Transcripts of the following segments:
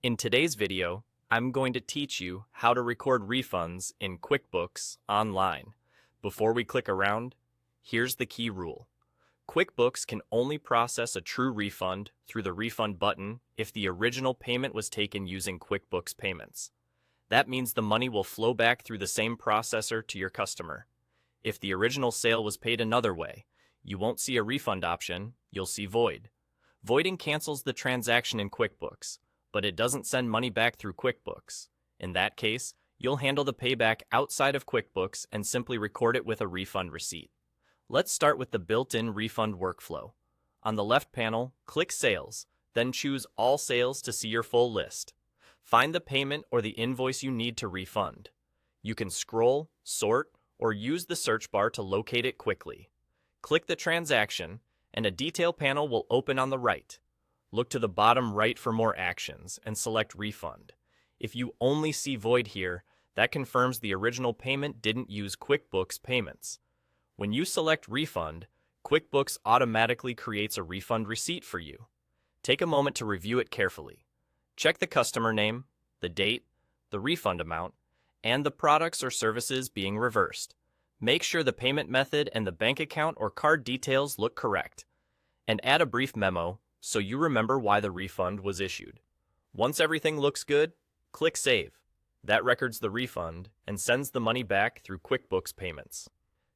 In today's video, I'm going to teach you how to record refunds in QuickBooks Online. Before we click around, here's the key rule. QuickBooks can only process a true refund through the refund button if the original payment was taken using QuickBooks Payments. That means the money will flow back through the same processor to your customer. If the original sale was paid another way, you won't see a refund option, you'll see void. Voiding cancels the transaction in QuickBooks, but it doesn't send money back through QuickBooks. In that case, you'll handle the payback outside of QuickBooks and simply record it with a refund receipt. Let's start with the built-in refund workflow. On the left panel, click Sales, then choose All Sales to see your full list. Find the payment or the invoice you need to refund. You can scroll, sort, or use the search bar to locate it quickly. Click the transaction, and a detail panel will open on the right. Look to the bottom right for more actions and select Refund. If you only see Void here, that confirms the original payment didn't use QuickBooks Payments. When you select Refund, QuickBooks automatically creates a refund receipt for you. Take a moment to review it carefully. Check the customer name, the date, the refund amount, and the products or services being reversed. Make sure the payment method and the bank account or card details look correct. And add a brief memo so you remember why the refund was issued. Once everything looks good, click Save. That records the refund and sends the money back through QuickBooks Payments.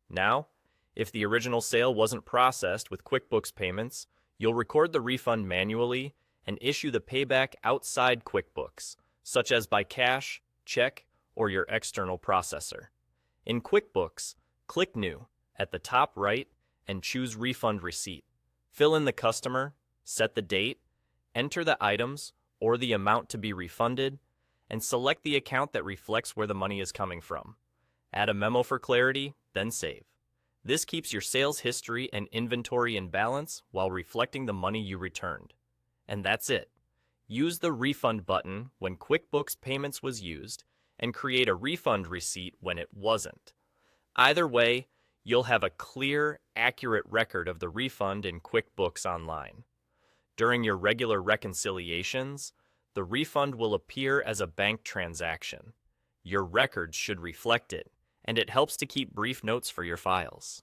Now, if the original sale wasn't processed with QuickBooks Payments, you'll record the refund manually and issue the payback outside QuickBooks, such as by cash, check, or your external processor. In QuickBooks, click New at the top right and choose Refund Receipt. Fill in the customer, set the date, enter the items or the amount to be refunded, and select the account that reflects where the money is coming from. Add a memo for clarity, then save. This keeps your sales history and inventory in balance while reflecting the money you returned. And that's it. Use the Refund button when QuickBooks Payments was used, and create a refund receipt when it wasn't. Either way, you'll have a clear, accurate record of the refund in QuickBooks Online. During your regular reconciliations, the refund will appear as a bank transaction. Your records should reflect it, and it helps to keep brief notes for your files.